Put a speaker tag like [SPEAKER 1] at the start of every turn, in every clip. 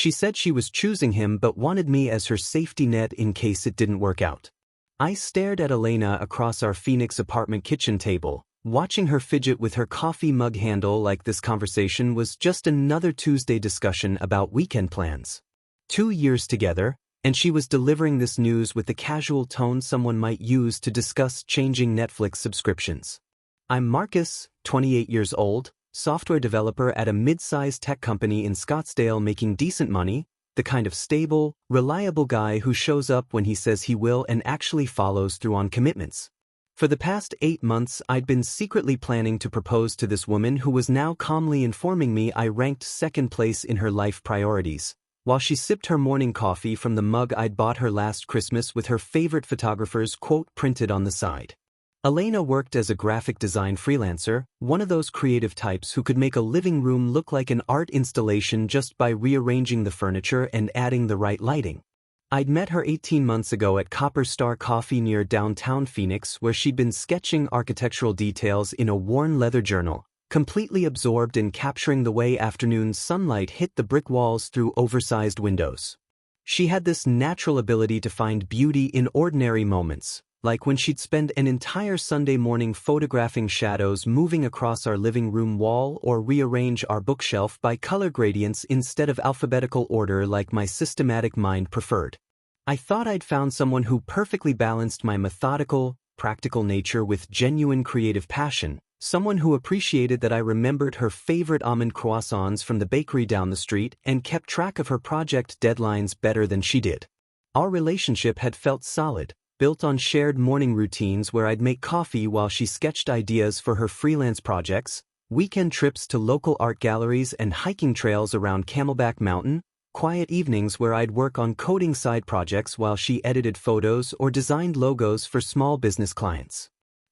[SPEAKER 1] She said she was choosing him but wanted me as her safety net in case it didn't work out. I stared at Elena across our Phoenix apartment kitchen table, watching her fidget with her coffee mug handle like this conversation was just another Tuesday discussion about weekend plans. 2 years together, and she was delivering this news with the casual tone someone might use to discuss changing Netflix subscriptions. I'm Marcus, 28 years old, software developer at a mid-sized tech company in Scottsdale making decent money, the kind of stable, reliable guy who shows up when he says he will and actually follows through on commitments. For the past 8 months, I'd been secretly planning to propose to this woman who was now calmly informing me I ranked second place in her life priorities, while she sipped her morning coffee from the mug I'd bought her last Christmas with her favorite photographer's quote printed on the side. Elena worked as a graphic design freelancer, one of those creative types who could make a living room look like an art installation just by rearranging the furniture and adding the right lighting. I'd met her 18 months ago at Copper Star Coffee near downtown Phoenix, where she'd been sketching architectural details in a worn leather journal, completely absorbed in capturing the way afternoon sunlight hit the brick walls through oversized windows. She had this natural ability to find beauty in ordinary moments, like when she'd spend an entire Sunday morning photographing shadows moving across our living room wall or rearrange our bookshelf by color gradients instead of alphabetical order like my systematic mind preferred. I thought I'd found someone who perfectly balanced my methodical, practical nature with genuine creative passion, someone who appreciated that I remembered her favorite almond croissants from the bakery down the street and kept track of her project deadlines better than she did. Our relationship had felt solid, built on shared morning routines where I'd make coffee while she sketched ideas for her freelance projects, weekend trips to local art galleries and hiking trails around Camelback Mountain, quiet evenings where I'd work on coding side projects while she edited photos or designed logos for small business clients.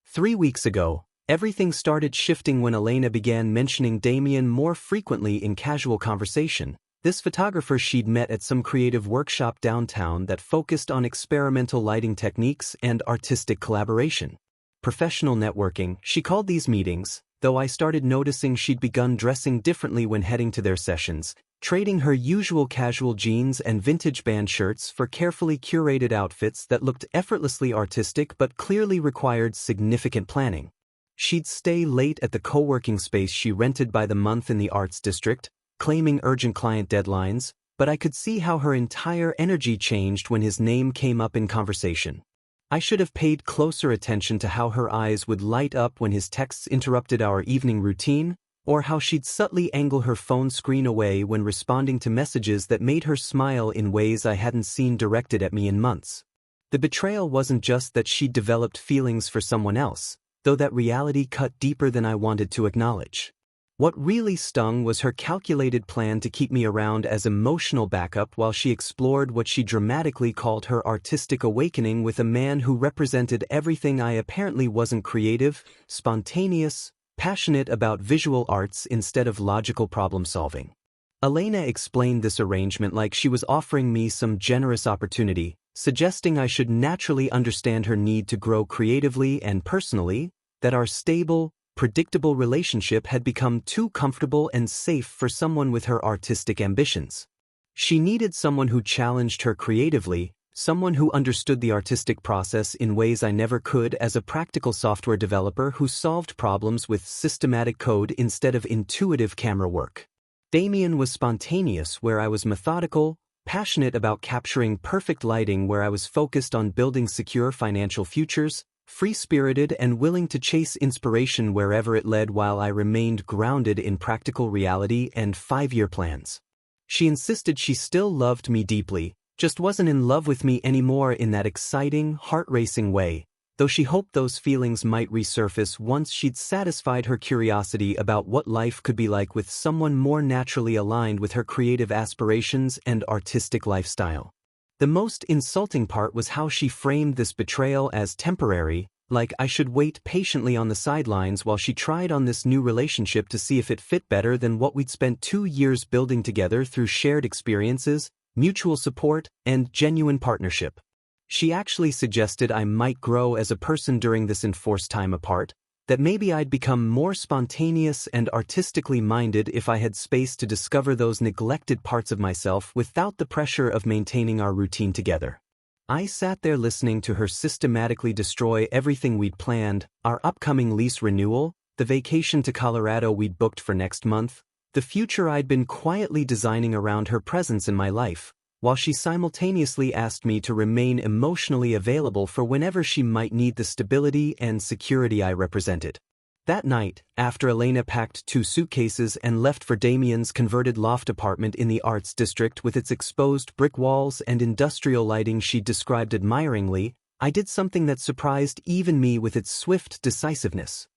[SPEAKER 1] 3 weeks ago, everything started shifting when Elena began mentioning Damien more frequently in casual conversation. This photographer she'd met at some creative workshop downtown that focused on experimental lighting techniques and artistic collaboration. Professional networking, she called these meetings, though I started noticing she'd begun dressing differently when heading to their sessions, trading her usual casual jeans and vintage band shirts for carefully curated outfits that looked effortlessly artistic but clearly required significant planning. She'd stay late at the co-working space she rented by the month in the Arts District, claiming urgent client deadlines, but I could see how her entire energy changed when his name came up in conversation. I should have paid closer attention to how her eyes would light up when his texts interrupted our evening routine, or how she'd subtly angle her phone screen away when responding to messages that made her smile in ways I hadn't seen directed at me in months. The betrayal wasn't just that she'd developed feelings for someone else, though that reality cut deeper than I wanted to acknowledge. What really stung was her calculated plan to keep me around as emotional backup while she explored what she dramatically called her artistic awakening with a man who represented everything I apparently wasn't: creative, spontaneous, passionate about visual arts instead of logical problem solving. Elena explained this arrangement like she was offering me some generous opportunity, suggesting I should naturally understand her need to grow creatively and personally, that our stable, predictable relationship had become too comfortable and safe for someone with her artistic ambitions. She needed someone who challenged her creatively, someone who understood the artistic process in ways I never could as a practical software developer who solved problems with systematic code instead of intuitive camera work. Damien was spontaneous where I was methodical, passionate about capturing perfect lighting where I was focused on building secure financial futures, free-spirited and willing to chase inspiration wherever it led while I remained grounded in practical reality and 5-year plans. She insisted she still loved me deeply, just wasn't in love with me anymore in that exciting, heart-racing way, though she hoped those feelings might resurface once she'd satisfied her curiosity about what life could be like with someone more naturally aligned with her creative aspirations and artistic lifestyle. The most insulting part was how she framed this betrayal as temporary, like I should wait patiently on the sidelines while she tried on this new relationship to see if it fit better than what we'd spent 2 years building together through shared experiences, mutual support, and genuine partnership. She actually suggested I might grow as a person during this enforced time apart, that maybe I'd become more spontaneous and artistically minded if I had space to discover those neglected parts of myself without the pressure of maintaining our routine together. I sat there listening to her systematically destroy everything we'd planned, our upcoming lease renewal, the vacation to Colorado we'd booked for next month, the future I'd been quietly designing around her presence in my life, while she simultaneously asked me to remain emotionally available for whenever she might need the stability and security I represented. That night, after Elena packed 2 suitcases and left for Damien's converted loft apartment in the Arts District with its exposed brick walls and industrial lighting she'd described admiringly, I did something that surprised even me with its swift decisiveness.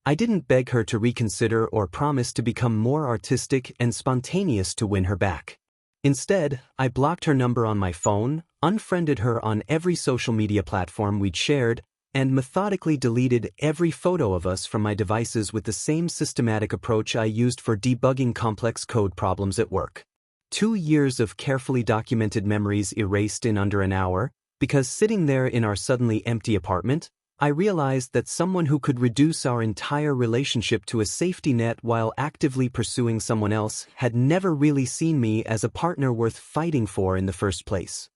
[SPEAKER 1] I didn't beg her to reconsider or promise to become more artistic and spontaneous to win her back. Instead, I blocked her number on my phone, unfriended her on every social media platform we'd shared, and methodically deleted every photo of us from my devices with the same systematic approach I used for debugging complex code problems at work. 2 years of carefully documented memories erased in under an hour, because sitting there in our suddenly empty apartment, I realized that someone who could reduce our entire relationship to a safety net while actively pursuing someone else had never really seen me as a partner worth fighting for in the first place.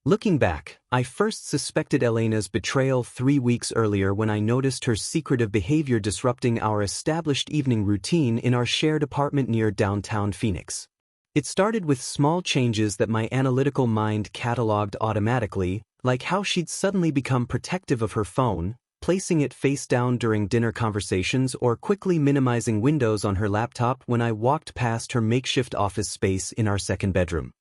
[SPEAKER 1] Looking back, I first suspected Elena's betrayal 3 weeks earlier when I noticed her secretive behavior disrupting our established evening routine in our shared apartment near downtown Phoenix. It started with small changes that my analytical mind cataloged automatically, like how she'd suddenly become protective of her phone, placing it face down during dinner conversations or quickly minimizing windows on her laptop when I walked past her makeshift office space in our second bedroom.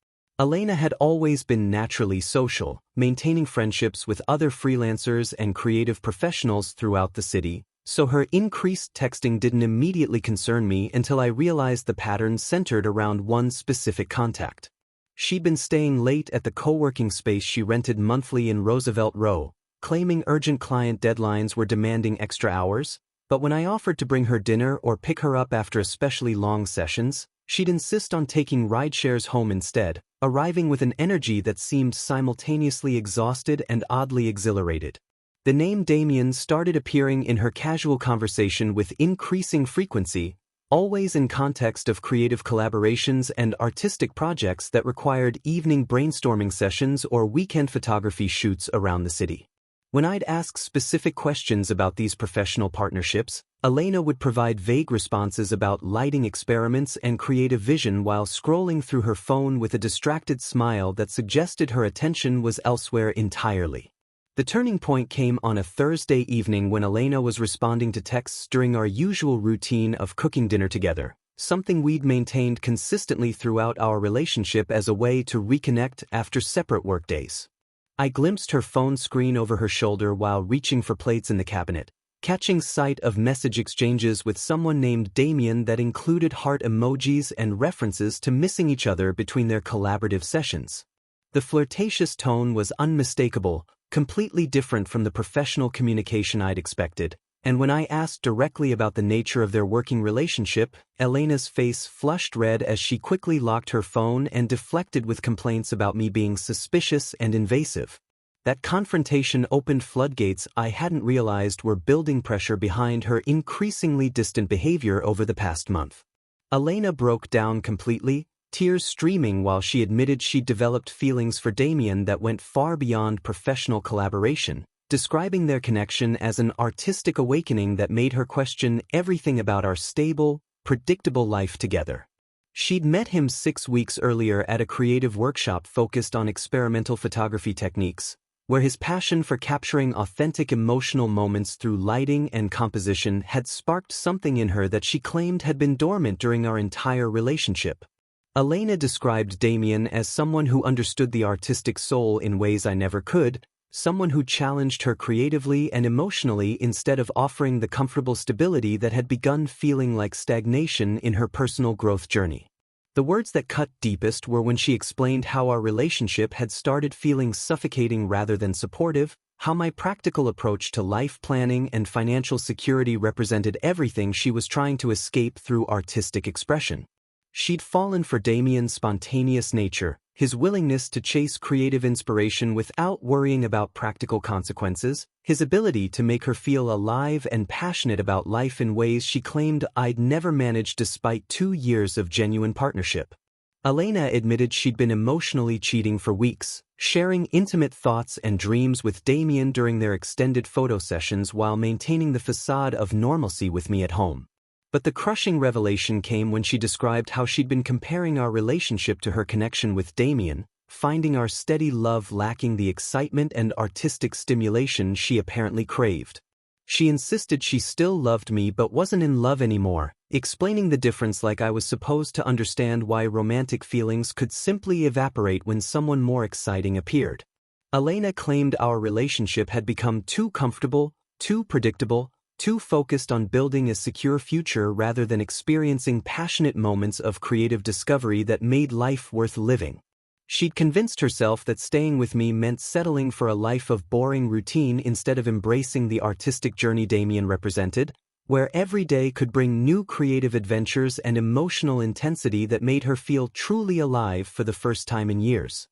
[SPEAKER 1] Elena had always been naturally social, maintaining friendships with other freelancers and creative professionals throughout the city, so her increased texting didn't immediately concern me until I realized the pattern centered around one specific contact. She'd been staying late at the co-working space she rented monthly in Roosevelt Row, claiming urgent client deadlines were demanding extra hours, but when I offered to bring her dinner or pick her up after especially long sessions, she'd insist on taking rideshares home instead, arriving with an energy that seemed simultaneously exhausted and oddly exhilarated. The name Damien started appearing in her casual conversation with increasing frequency, always in context of creative collaborations and artistic projects that required evening brainstorming sessions or weekend photography shoots around the city. When I'd ask specific questions about these professional partnerships, Elena would provide vague responses about lighting experiments and creative vision while scrolling through her phone with a distracted smile that suggested her attention was elsewhere entirely. The turning point came on a Thursday evening when Elena was responding to texts during our usual routine of cooking dinner together, something we'd maintained consistently throughout our relationship as a way to reconnect after separate workdays. I glimpsed her phone screen over her shoulder while reaching for plates in the cabinet, catching sight of message exchanges with someone named Damien that included heart emojis and references to missing each other between their collaborative sessions. The flirtatious tone was unmistakable, completely different from the professional communication I'd expected, and when I asked directly about the nature of their working relationship, Elena's face flushed red as she quickly locked her phone and deflected with complaints about me being suspicious and invasive. That confrontation opened floodgates I hadn't realized were building pressure behind her increasingly distant behavior over the past month. Elena broke down completely, tears streaming while she admitted she'd developed feelings for Damien that went far beyond professional collaboration, describing their connection as an artistic awakening that made her question everything about our stable, predictable life together. She'd met him 6 weeks earlier at a creative workshop focused on experimental photography techniques, where his passion for capturing authentic emotional moments through lighting and composition had sparked something in her that she claimed had been dormant during our entire relationship. Elena described Damien as someone who understood the artistic soul in ways I never could, someone who challenged her creatively and emotionally instead of offering the comfortable stability that had begun feeling like stagnation in her personal growth journey. The words that cut deepest were when she explained how our relationship had started feeling suffocating rather than supportive, how my practical approach to life planning and financial security represented everything she was trying to escape through artistic expression. She'd fallen for Damien's spontaneous nature, his willingness to chase creative inspiration without worrying about practical consequences, his ability to make her feel alive and passionate about life in ways she claimed I'd never managed despite 2 years of genuine partnership. Elena admitted she'd been emotionally cheating for weeks, sharing intimate thoughts and dreams with Damien during their extended photo sessions while maintaining the facade of normalcy with me at home. But the crushing revelation came when she described how she'd been comparing our relationship to her connection with Damien, finding our steady love lacking the excitement and artistic stimulation she apparently craved. She insisted she still loved me but wasn't in love anymore, explaining the difference like I was supposed to understand why romantic feelings could simply evaporate when someone more exciting appeared. Elena claimed our relationship had become too comfortable, too predictable, too focused on building a secure future rather than experiencing passionate moments of creative discovery that made life worth living. She'd convinced herself that staying with me meant settling for a life of boring routine instead of embracing the artistic journey Damien represented, where every day could bring new creative adventures and emotional intensity that made her feel truly alive for the first time in years.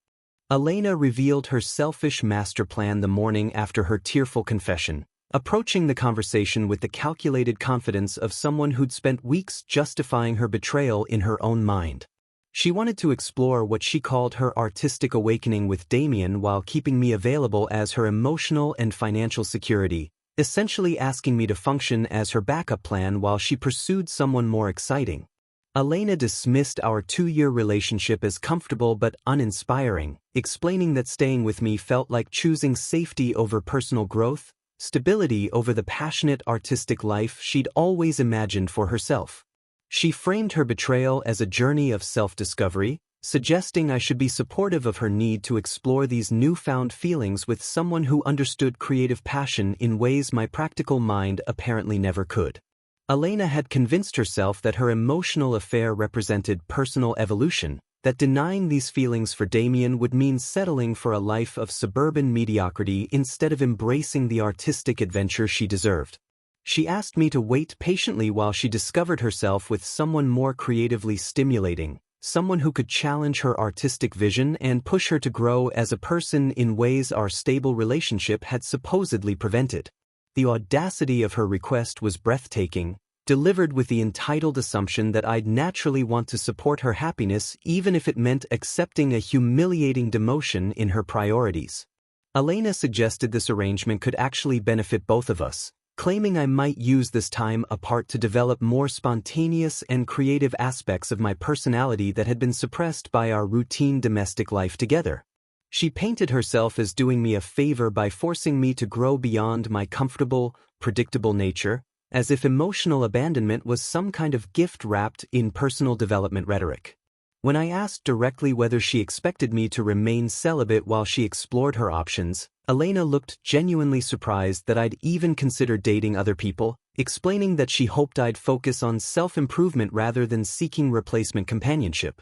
[SPEAKER 1] Elena revealed her selfish master plan the morning after her tearful confession, approaching the conversation with the calculated confidence of someone who'd spent weeks justifying her betrayal in her own mind. She wanted to explore what she called her artistic awakening with Damien while keeping me available as her emotional and financial security, essentially asking me to function as her backup plan while she pursued someone more exciting. Elena dismissed our 2-year relationship as comfortable but uninspiring, explaining that staying with me felt like choosing safety over personal growth, stability over the passionate artistic life she'd always imagined for herself. She framed her betrayal as a journey of self-discovery, suggesting I should be supportive of her need to explore these newfound feelings with someone who understood creative passion in ways my practical mind apparently never could. Elena had convinced herself that her emotional affair represented personal evolution, that denying these feelings for Damien would mean settling for a life of suburban mediocrity instead of embracing the artistic adventure she deserved. She asked me to wait patiently while she discovered herself with someone more creatively stimulating, someone who could challenge her artistic vision and push her to grow as a person in ways our stable relationship had supposedly prevented. The audacity of her request was breathtaking, delivered with the entitled assumption that I'd naturally want to support her happiness even if it meant accepting a humiliating demotion in her priorities. Elena suggested this arrangement could actually benefit both of us, claiming I might use this time apart to develop more spontaneous and creative aspects of my personality that had been suppressed by our routine domestic life together. She painted herself as doing me a favor by forcing me to grow beyond my comfortable, predictable nature, as if emotional abandonment was some kind of gift wrapped in personal development rhetoric. When I asked directly whether she expected me to remain celibate while she explored her options, Elena looked genuinely surprised that I'd even considered dating other people, explaining that she hoped I'd focus on self-improvement rather than seeking replacement companionship.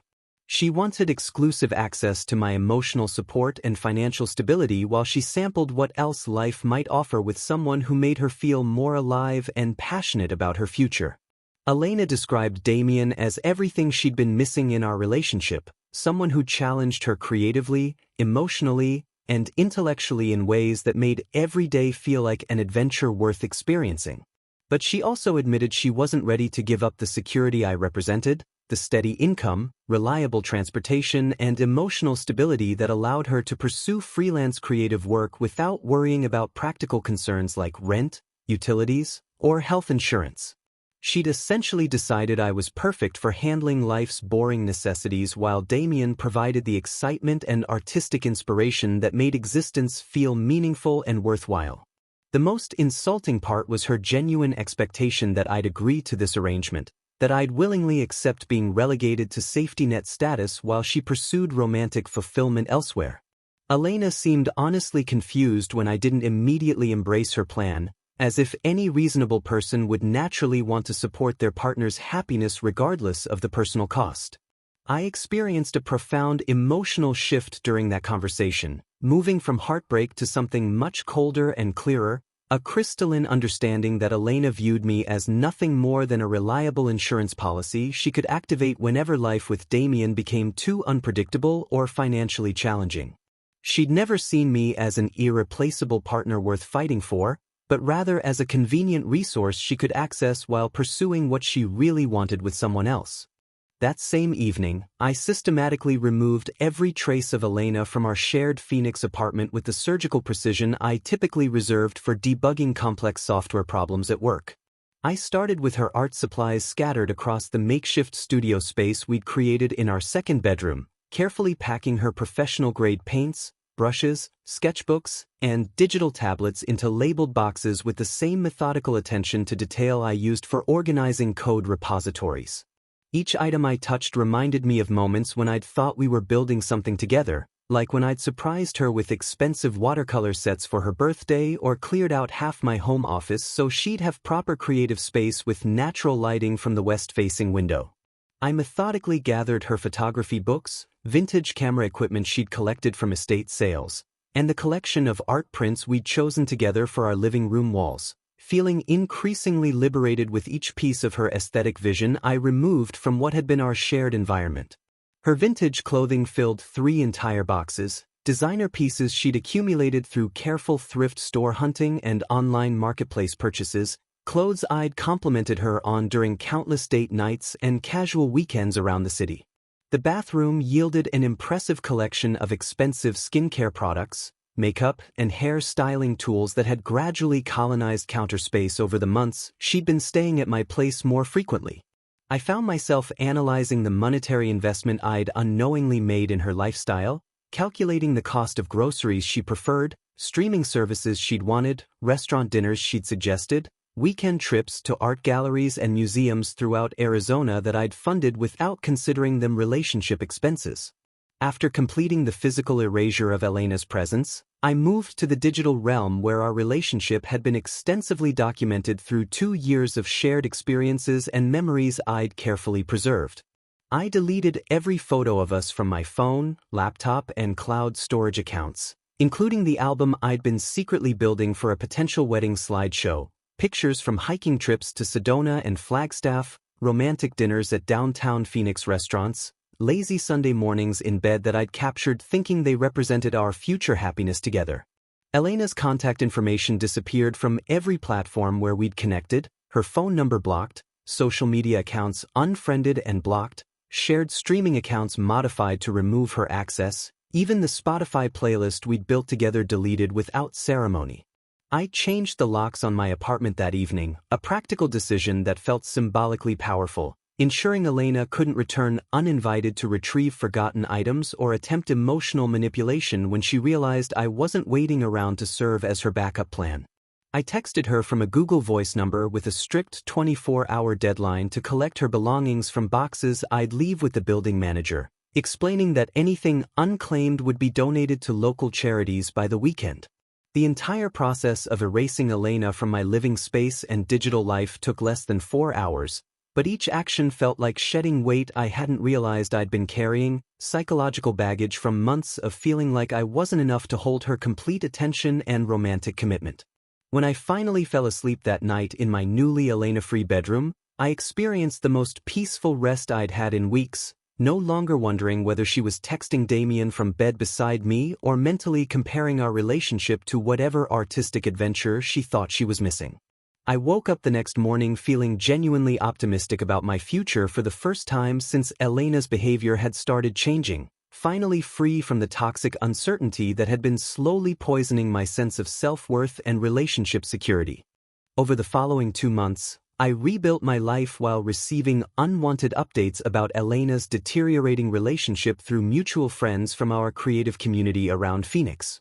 [SPEAKER 1] She wanted exclusive access to my emotional support and financial stability while she sampled what else life might offer with someone who made her feel more alive and passionate about her future. Elena described Damien as everything she'd been missing in our relationship, someone who challenged her creatively, emotionally, and intellectually in ways that made every day feel like an adventure worth experiencing. But she also admitted she wasn't ready to give up the security I represented, the steady income, reliable transportation, and emotional stability that allowed her to pursue freelance creative work without worrying about practical concerns like rent, utilities, or health insurance. She'd essentially decided I was perfect for handling life's boring necessities while Damien provided the excitement and artistic inspiration that made existence feel meaningful and worthwhile. The most insulting part was her genuine expectation that I'd agree to this arrangement, that I'd willingly accept being relegated to safety net status while she pursued romantic fulfillment elsewhere. Elena seemed honestly confused when I didn't immediately embrace her plan, as if any reasonable person would naturally want to support their partner's happiness regardless of the personal cost. I experienced a profound emotional shift during that conversation, moving from heartbreak to something much colder and clearer, A crystalline understanding that Elena viewed me as nothing more than a reliable insurance policy she could activate whenever life with Damien became too unpredictable or financially challenging. She'd never seen me as an irreplaceable partner worth fighting for, but rather as a convenient resource she could access while pursuing what she really wanted with someone else. That same evening, I systematically removed every trace of Elena from our shared Phoenix apartment with the surgical precision I typically reserved for debugging complex software problems at work. I started with her art supplies scattered across the makeshift studio space we'd created in our second bedroom, carefully packing her professional-grade paints, brushes, sketchbooks, and digital tablets into labeled boxes with the same methodical attention to detail I used for organizing code repositories. Each item I touched reminded me of moments when I'd thought we were building something together, like when I'd surprised her with expensive watercolor sets for her birthday or cleared out half my home office so she'd have proper creative space with natural lighting from the west-facing window. I methodically gathered her photography books, vintage camera equipment she'd collected from estate sales, and the collection of art prints we'd chosen together for our living room walls. Feeling increasingly liberated with each piece of her aesthetic vision I removed from what had been our shared environment. Her vintage clothing filled 3 entire boxes, designer pieces she'd accumulated through careful thrift store hunting and online marketplace purchases, clothes I'd complimented her on during countless date nights and casual weekends around the city. The bathroom yielded an impressive collection of expensive skincare products, makeup, and hair styling tools that had gradually colonized counter space over the months she'd been staying at my place more frequently. I found myself analyzing the monetary investment I'd unknowingly made in her lifestyle, calculating the cost of groceries she preferred, streaming services she'd wanted, restaurant dinners she'd suggested, weekend trips to art galleries and museums throughout Arizona that I'd funded without considering them relationship expenses. After completing the physical erasure of Elena's presence, I moved to the digital realm where our relationship had been extensively documented through 2 years of shared experiences and memories I'd carefully preserved. I deleted every photo of us from my phone, laptop, and cloud storage accounts, including the album I'd been secretly building for a potential wedding slideshow, pictures from hiking trips to Sedona and Flagstaff, romantic dinners at downtown Phoenix restaurants, lazy Sunday mornings in bed that I'd captured thinking they represented our future happiness together. Elena's contact information disappeared from every platform where we'd connected, her phone number blocked, social media accounts unfriended and blocked, shared streaming accounts modified to remove her access, even the Spotify playlist we'd built together deleted without ceremony. I changed the locks on my apartment that evening, a practical decision that felt symbolically powerful, ensuring Elena couldn't return uninvited to retrieve forgotten items or attempt emotional manipulation when she realized I wasn't waiting around to serve as her backup plan. I texted her from a Google Voice number with a strict 24-hour deadline to collect her belongings from boxes I'd leave with the building manager, explaining that anything unclaimed would be donated to local charities by the weekend. The entire process of erasing Elena from my living space and digital life took less than 4 hours, but each action felt like shedding weight I hadn't realized I'd been carrying, psychological baggage from months of feeling like I wasn't enough to hold her complete attention and romantic commitment. When I finally fell asleep that night in my newly Elena-free bedroom, I experienced the most peaceful rest I'd had in weeks, no longer wondering whether she was texting Damien from bed beside me or mentally comparing our relationship to whatever artistic adventure she thought she was missing. I woke up the next morning feeling genuinely optimistic about my future for the first time since Elena's behavior had started changing, finally free from the toxic uncertainty that had been slowly poisoning my sense of self-worth and relationship security. Over the following 2 months, I rebuilt my life while receiving unwanted updates about Elena's deteriorating relationship through mutual friends from our creative community around Phoenix.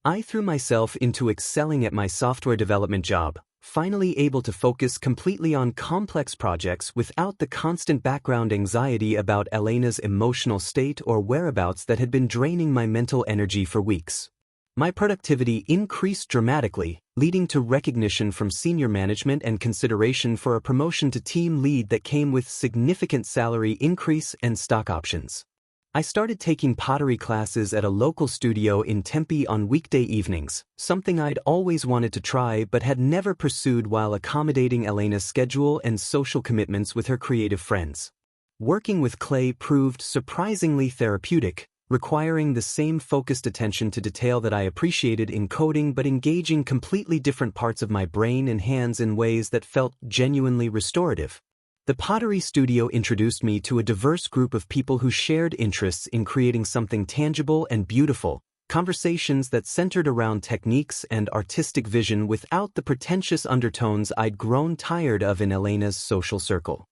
[SPEAKER 1] I threw myself into excelling at my software development job, finally able to focus completely on complex projects without the constant background anxiety about Elena's emotional state or whereabouts that had been draining my mental energy for weeks. My productivity increased dramatically, leading to recognition from senior management and consideration for a promotion to team lead that came with significant salary increase and stock options. I started taking pottery classes at a local studio in Tempe on weekday evenings, something I'd always wanted to try but had never pursued while accommodating Elena's schedule and social commitments with her creative friends. Working with clay proved surprisingly therapeutic, requiring the same focused attention to detail that I appreciated in coding but engaging completely different parts of my brain and hands in ways that felt genuinely restorative. The pottery studio introduced me to a diverse group of people who shared interests in creating something tangible and beautiful, conversations that centered around techniques and artistic vision without the pretentious undertones I'd grown tired of in Elena's social circle.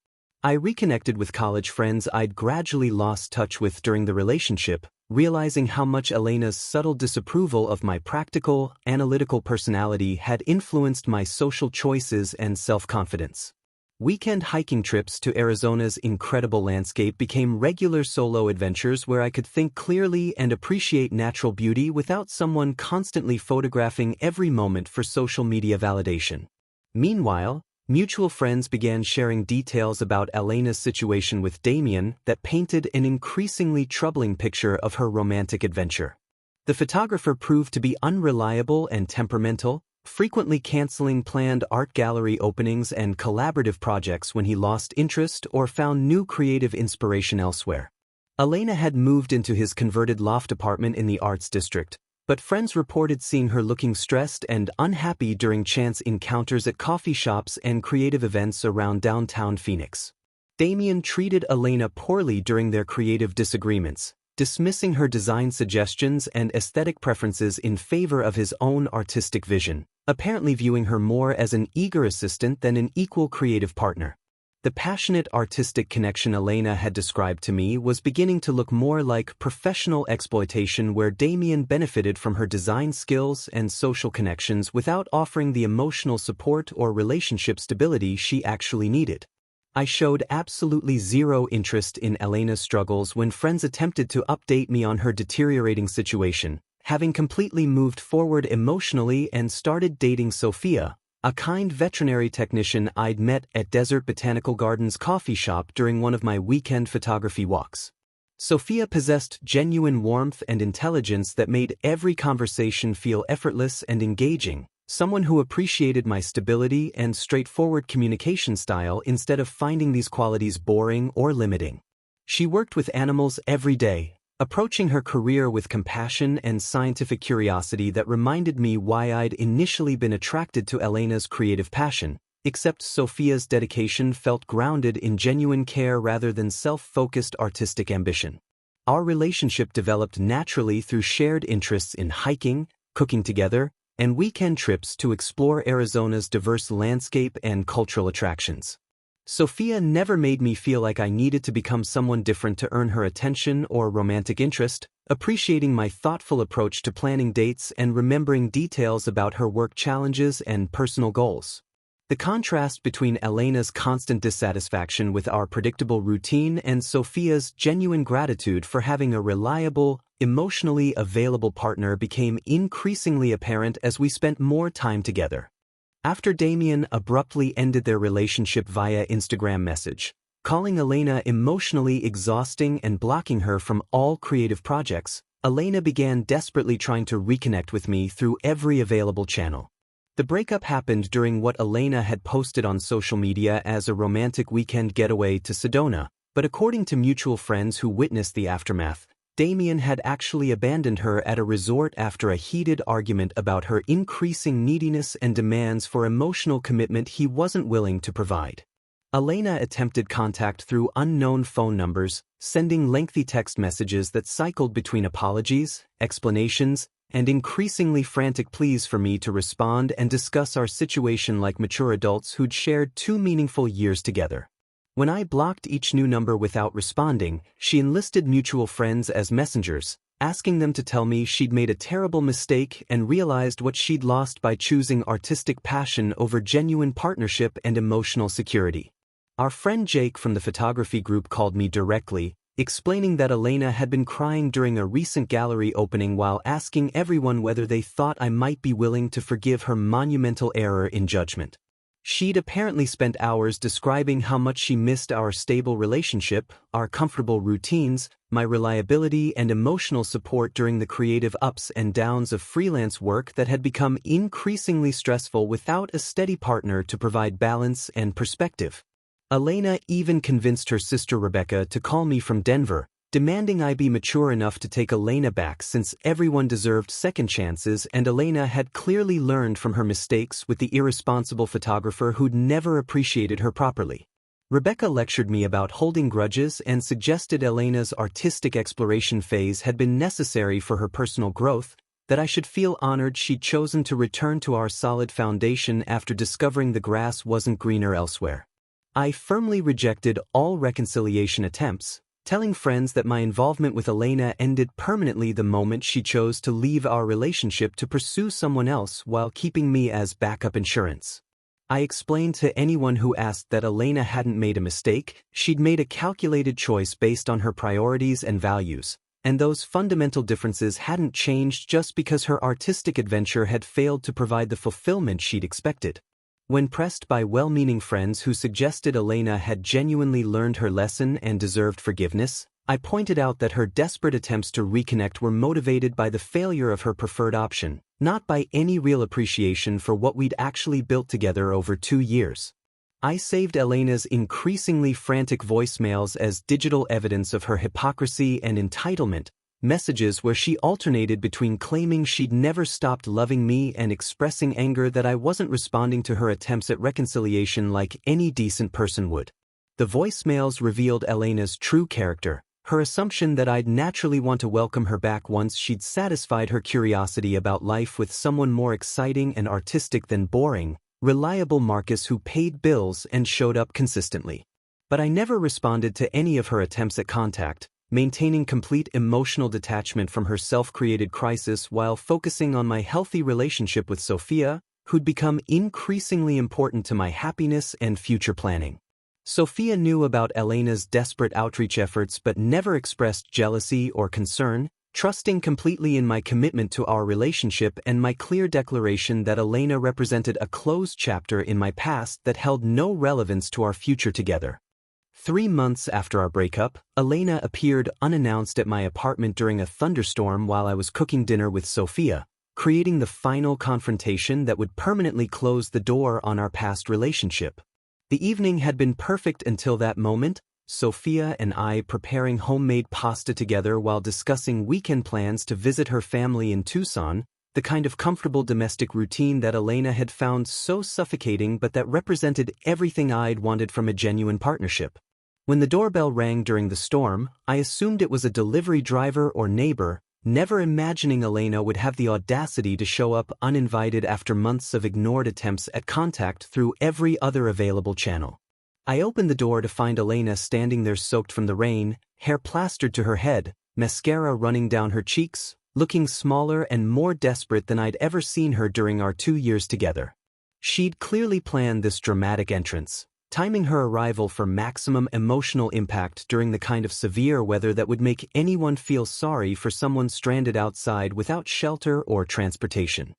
[SPEAKER 1] I reconnected with college friends I'd gradually lost touch with during the relationship, realizing how much Elena's subtle disapproval of my practical, analytical personality had influenced my social choices and self-confidence. Weekend hiking trips to Arizona's incredible landscape became regular solo adventures where I could think clearly and appreciate natural beauty without someone constantly photographing every moment for social media validation. Meanwhile, mutual friends began sharing details about Elena's situation with Damien that painted an increasingly troubling picture of her romantic adventure. The photographer proved to be unreliable and temperamental, frequently canceling planned art gallery openings and collaborative projects when he lost interest or found new creative inspiration elsewhere. Elena had moved into his converted loft apartment in the Arts District, but friends reported seeing her looking stressed and unhappy during chance encounters at coffee shops and creative events around downtown Phoenix. Damien treated Elena poorly during their creative disagreements, dismissing her design suggestions and aesthetic preferences in favor of his own artistic vision, apparently viewing her more as an eager assistant than an equal creative partner. The passionate artistic connection Elena had described to me was beginning to look more like professional exploitation where Damien benefited from her design skills and social connections without offering the emotional support or relationship stability she actually needed. I showed absolutely zero interest in Elena's struggles when friends attempted to update me on her deteriorating situation, having completely moved forward emotionally and started dating Sophia, a kind veterinary technician I'd met at Desert Botanical Gardens coffee shop during one of my weekend photography walks. Sophia possessed genuine warmth and intelligence that made every conversation feel effortless and engaging, someone who appreciated my stability and straightforward communication style instead of finding these qualities boring or limiting. She worked with animals every day, approaching her career with compassion and scientific curiosity that reminded me why I'd initially been attracted to Elena's creative passion, except Sophia's dedication felt grounded in genuine care rather than self-focused artistic ambition. Our relationship developed naturally through shared interests in hiking, cooking together, and weekend trips to explore Arizona's diverse landscape and cultural attractions. Sophia never made me feel like I needed to become someone different to earn her attention or romantic interest, appreciating my thoughtful approach to planning dates and remembering details about her work challenges and personal goals. The contrast between Elena's constant dissatisfaction with our predictable routine and Sophia's genuine gratitude for having a reliable, emotionally available partner became increasingly apparent as we spent more time together. After Damien abruptly ended their relationship via Instagram message, calling Elena emotionally exhausting and blocking her from all creative projects, Elena began desperately trying to reconnect with me through every available channel. The breakup happened during what Elena had posted on social media as a romantic weekend getaway to Sedona, but according to mutual friends who witnessed the aftermath, Damien had actually abandoned her at a resort after a heated argument about her increasing neediness and demands for emotional commitment he wasn't willing to provide. Elena attempted contact through unknown phone numbers, sending lengthy text messages that cycled between apologies, explanations, and increasingly frantic pleas for me to respond and discuss our situation like mature adults who'd shared 2 meaningful years together. When I blocked each new number without responding, she enlisted mutual friends as messengers, asking them to tell me she'd made a terrible mistake and realized what she'd lost by choosing artistic passion over genuine partnership and emotional security. Our friend Jake from the photography group called me directly, explaining that Elena had been crying during a recent gallery opening while asking everyone whether they thought I might be willing to forgive her monumental error in judgment. She'd apparently spent hours describing how much she missed our stable relationship, our comfortable routines, my reliability and emotional support during the creative ups and downs of freelance work that had become increasingly stressful without a steady partner to provide balance and perspective. Elena even convinced her sister Rebecca to call me from Denver, demanding I be mature enough to take Elena back since everyone deserved second chances and Elena had clearly learned from her mistakes with the irresponsible photographer who'd never appreciated her properly. Rebecca lectured me about holding grudges and suggested Elena's artistic exploration phase had been necessary for her personal growth, that I should feel honored she'd chosen to return to our solid foundation after discovering the grass wasn't greener elsewhere. I firmly rejected all reconciliation attempts, telling friends that my involvement with Elena ended permanently the moment she chose to leave our relationship to pursue someone else while keeping me as backup insurance. I explained to anyone who asked that Elena hadn't made a mistake, she'd made a calculated choice based on her priorities and values, and those fundamental differences hadn't changed just because her artistic adventure had failed to provide the fulfillment she'd expected. When pressed by well-meaning friends who suggested Elena had genuinely learned her lesson and deserved forgiveness, I pointed out that her desperate attempts to reconnect were motivated by the failure of her preferred option, not by any real appreciation for what we'd actually built together over 2 years. I saved Elena's increasingly frantic voicemails as digital evidence of her hypocrisy and entitlement, messages where she alternated between claiming she'd never stopped loving me and expressing anger that I wasn't responding to her attempts at reconciliation like any decent person would. The voicemails revealed Elena's true character, her assumption that I'd naturally want to welcome her back once she'd satisfied her curiosity about life with someone more exciting and artistic than boring, reliable Marcus who paid bills and showed up consistently. But I never responded to any of her attempts at contact, maintaining complete emotional detachment from her self-created crisis while focusing on my healthy relationship with Sophia, who'd become increasingly important to my happiness and future planning. Sophia knew about Elena's desperate outreach efforts but never expressed jealousy or concern, trusting completely in my commitment to our relationship and my clear declaration that Elena represented a closed chapter in my past that held no relevance to our future together. 3 months after our breakup, Elena appeared unannounced at my apartment during a thunderstorm while I was cooking dinner with Sophia, creating the final confrontation that would permanently close the door on our past relationship. The evening had been perfect until that moment, Sophia and I preparing homemade pasta together while discussing weekend plans to visit her family in Tucson, the kind of comfortable domestic routine that Elena had found so suffocating but that represented everything I'd wanted from a genuine partnership. When the doorbell rang during the storm, I assumed it was a delivery driver or neighbor, never imagining Elena would have the audacity to show up uninvited after months of ignored attempts at contact through every other available channel. I opened the door to find Elena standing there soaked from the rain, hair plastered to her head, mascara running down her cheeks, looking smaller and more desperate than I'd ever seen her during our 2 years together. She'd clearly planned this dramatic entrance, timing her arrival for maximum emotional impact during the kind of severe weather that would make anyone feel sorry for someone stranded outside without shelter or transportation.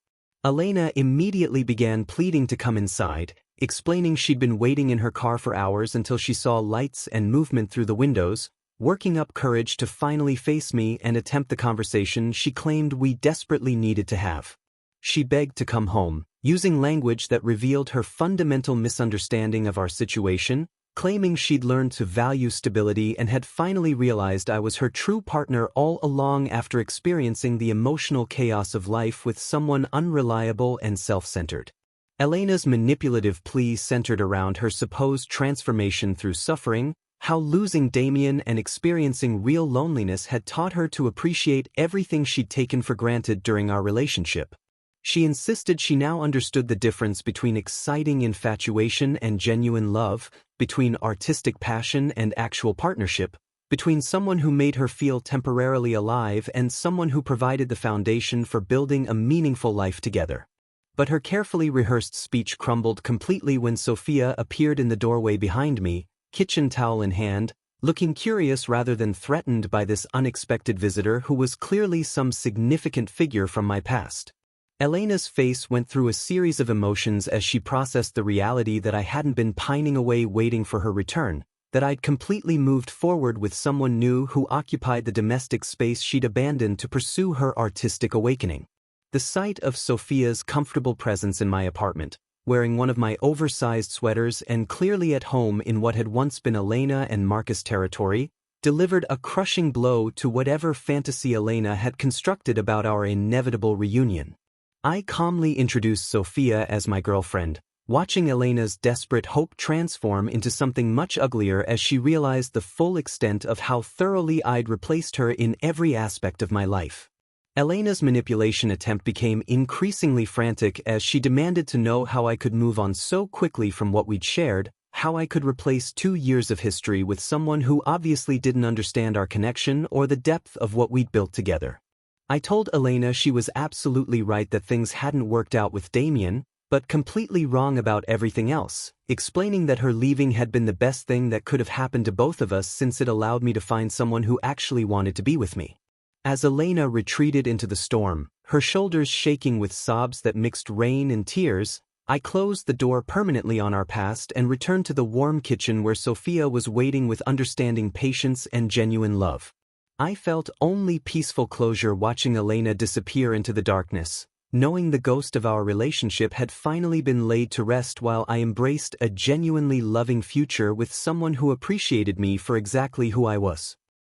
[SPEAKER 1] Elena immediately began pleading to come inside, explaining she'd been waiting in her car for hours until she saw lights and movement through the windows, working up courage to finally face me and attempt the conversation she claimed we desperately needed to have. She begged to come home, using language that revealed her fundamental misunderstanding of our situation, claiming she'd learned to value stability and had finally realized I was her true partner all along after experiencing the emotional chaos of life with someone unreliable and self-centered. Elena's manipulative plea centered around her supposed transformation through suffering, how losing Damien and experiencing real loneliness had taught her to appreciate everything she'd taken for granted during our relationship. She insisted she now understood the difference between exciting infatuation and genuine love, between artistic passion and actual partnership, between someone who made her feel temporarily alive and someone who provided the foundation for building a meaningful life together. But her carefully rehearsed speech crumbled completely when Sophia appeared in the doorway behind me, kitchen towel in hand, looking curious rather than threatened by this unexpected visitor who was clearly some significant figure from my past. Elena's face went through a series of emotions as she processed the reality that I hadn't been pining away waiting for her return, that I'd completely moved forward with someone new who occupied the domestic space she'd abandoned to pursue her artistic awakening. The sight of Sophia's comfortable presence in my apartment, wearing one of my oversized sweaters and clearly at home in what had once been Elena and Marcus territory, delivered a crushing blow to whatever fantasy Elena had constructed about our inevitable reunion. I calmly introduced Sophia as my girlfriend, watching Elena's desperate hope transform into something much uglier as she realized the full extent of how thoroughly I'd replaced her in every aspect of my life. Elena's manipulation attempt became increasingly frantic as she demanded to know how I could move on so quickly from what we'd shared, how I could replace 2 years of history with someone who obviously didn't understand our connection or the depth of what we'd built together. I told Elena she was absolutely right that things hadn't worked out with Damien, but completely wrong about everything else, explaining that her leaving had been the best thing that could have happened to both of us since it allowed me to find someone who actually wanted to be with me. As Elena retreated into the storm, her shoulders shaking with sobs that mixed rain and tears, I closed the door permanently on our past and returned to the warm kitchen where Sophia was waiting with understanding patience and genuine love. I felt only peaceful closure watching Elena disappear into the darkness, knowing the ghost of our relationship had finally been laid to rest while I embraced a genuinely loving future with someone who appreciated me for exactly who I was.